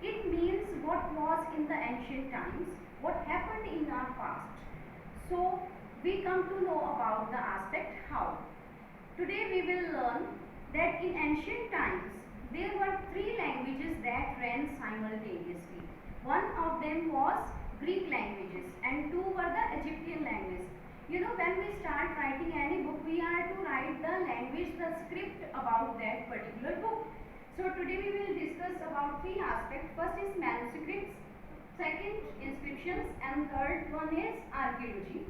It means what was in the ancient times, what happened in our past. So we come to know about the aspect how. Today we will learn that in ancient times there were three languages that ran simultaneously. One of them was Greek languages and two were the Egyptian languages. You know, when we start writing any book, we are to write the language, the script about that particular book. So today we will discuss about three aspects. First is manuscripts, second inscriptions, and third one is archaeology.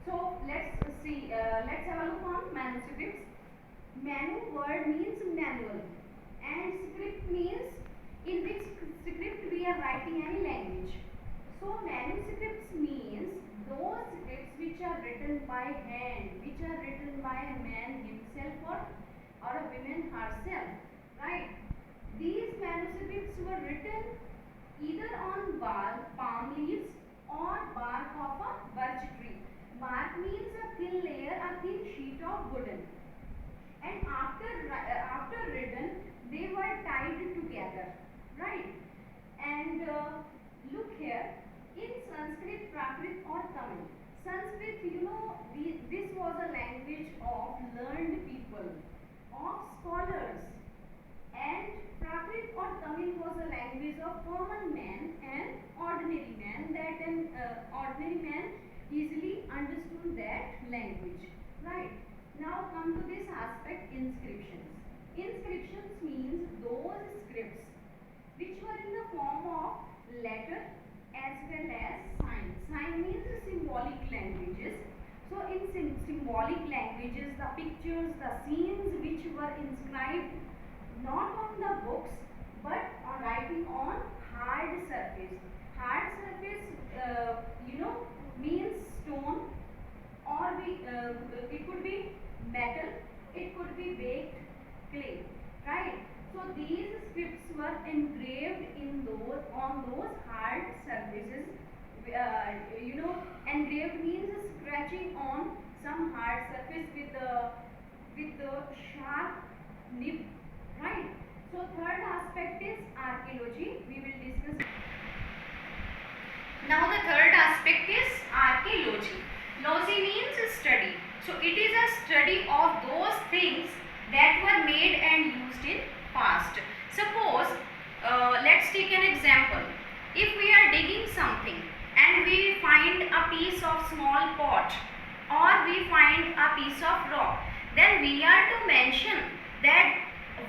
So let's let's have a look on manuscripts. Manu word means manual and script means in which script we are writing any language. So manuscripts means those scripts which are written by hand, which are written by a man himself or a woman herself, right? These manuscripts were written either on bark, palm leaves or bark of a birch tree. Bark means a thin layer, a thin sheet of wooden. And after written, they were tied together, right? And look here, in Sanskrit, Prakrit or Tamil. Sanskrit, you know, this was a language of learned people, of scholars, and Prakrit or Tamil was a language of common man and ordinary man, that an ordinary man easily understood that language, right? Now come to this aspect, inscriptions. Inscriptions means those scripts which were in the form of letter as well as sign. Sign means symbolic languages. So in symbolic languages, the pictures, the scenes which were inscribed not on the books but on writing on hard surface. Hard surface, means stone, or it could be metal, it could be baked clay, right? So these scripts were engraved on those hard surfaces. Engraved means scratching on some hard surface with the sharp nib, right? So third aspect is archaeology. We will discuss. Now the third aspect is archaeology. Logy means study. So it is a study of those things that were made and used in past. Suppose, let's take an example. If we are digging something and we find a piece of small pot or we find a piece of rock, then we are to mention that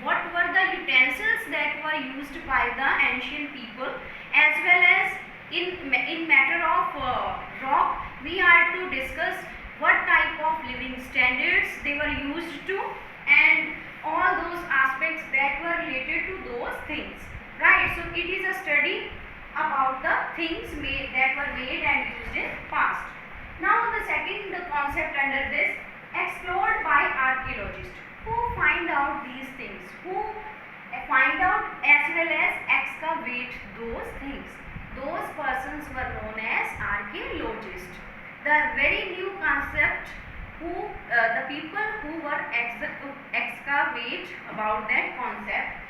what were the utensils that were used by the ancient people, as well as in matter of rock, we are to discuss what type of living standards they were used to and all those aspects that were related to those things, right? So it is a study about the things that were made and used in past. Now the second concept under this, explored by archaeologists, who find out these things, who find out as well as excavate those things. Those persons were known as archaeologists. The very new concept, the people who were excavate about that concept.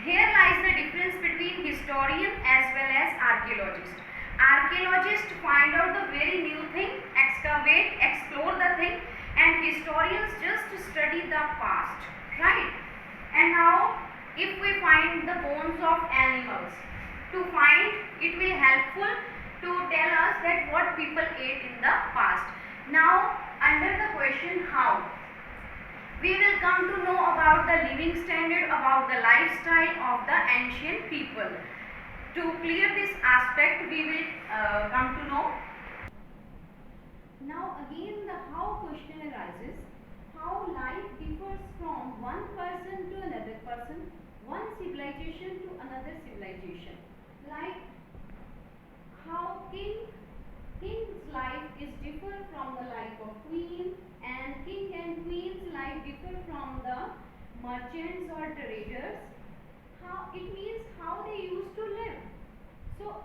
Here lies the difference between historian as well as archaeologist. Archaeologists find out the very new thing, excavate, explore the thing, and historians just study the past, right? And now if we find the bones of animals, to find it will helpful to tell us that what people ate in the past. Now under the question how, we will come to know about the living standard, about the lifestyle of the ancient people. To clear this aspect, we will come to know. Now again the how question arises. How life differs from one person to another person, one civilization to another civilization. Like how king's life is different from the life of queen, and king and queen's life differ from the merchants or traders. How it means how they used to live. So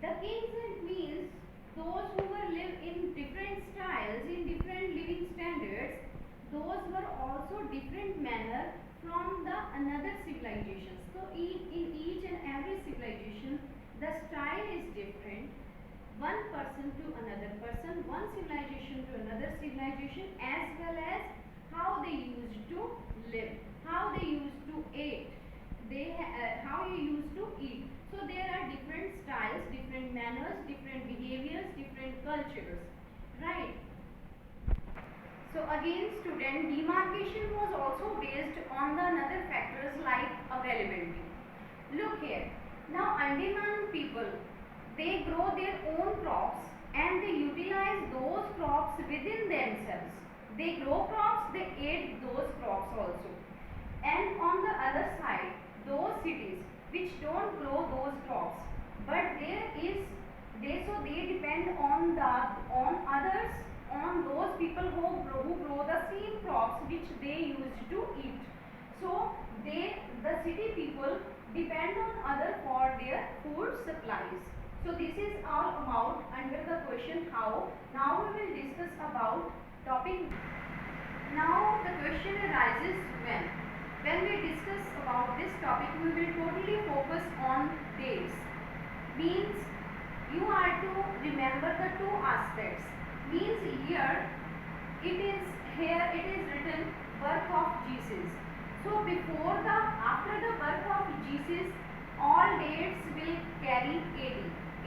the kings and queens, those who were live in different styles, in different living standards, those were also different manner from the another civilizations. So in each and every civilization, the style is different. One person to another person, one civilization to another civilization, as well as how they used to live, how they used to eat, how you used to eat. So there are different styles, different manners, different behaviors, different cultures, right? So again student, demarcation was also based on the another factors like availability. Look here, now Andaman people, they grow their own crops and they utilize those crops within themselves. They grow crops, they eat those crops also. And on the other side, those cities which don't grow those crops, but they depend on others, on those people who grow the same crops which they used to eat. So the city people depend on other for their food supplies. So this is all about under the question how. Now we will discuss about topic. Now the question arises when. When we discuss about this topic, we will totally focus on dates. Means you are to remember the two aspects. Means here it is written birth of Jesus. So after the birth of Jesus, all dates will carry AD.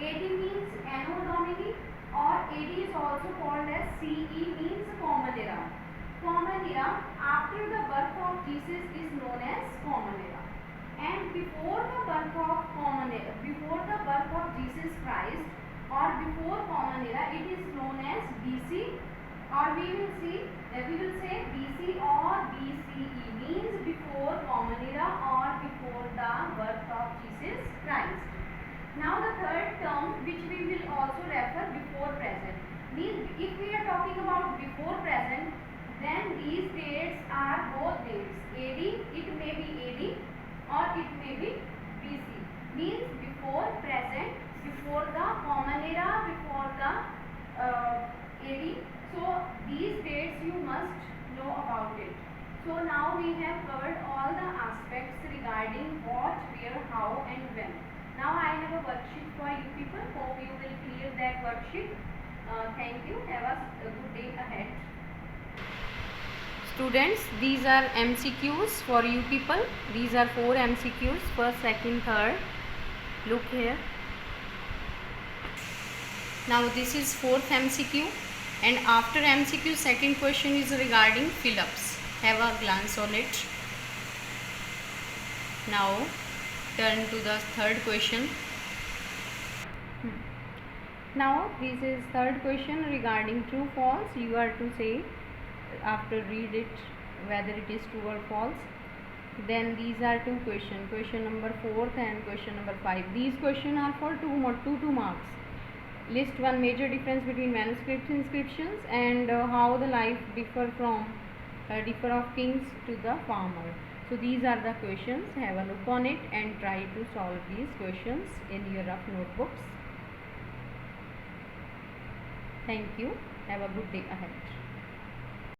AD means Anno Domini, or AD is also called as CE, means Common Era. Common Era after the birth of Jesus is known as Common Era. And before the birth of Jesus Christ, or before Common Era, it is known as BC, or we will say BC or BCE, means before Common Era or before the birth of Jesus Christ. Now the third term which we will also refer, before present, means if we are talking about before present, then these dates are both dates. AD, it may be AD or it may be BC, means before present, before the Common Era, before the AD. So these dates you must know about it. So now we have covered all the aspects regarding what, where, how and when. Now I have a worksheet for you people. Hope you will clear that worksheet. Thank you. Have a good day ahead. Students, these are MCQs for you people. These are 4 MCQs, first, second, third. Look here. Now this is 4th MCQ, and after MCQ second question is regarding fill-ups. Have a glance on it. Now turn to the third question. Now this is third question regarding true false. You are to say, after read it, whether it is true or false. Then these are two questions, question number 4th and question number 5. These questions are for 2 marks. List one major difference between manuscript inscriptions and how the life differ of kings to the farmer. So these are the questions. Have a look on it and try to solve these questions in your rough notebooks. Thank you. Have a good day ahead.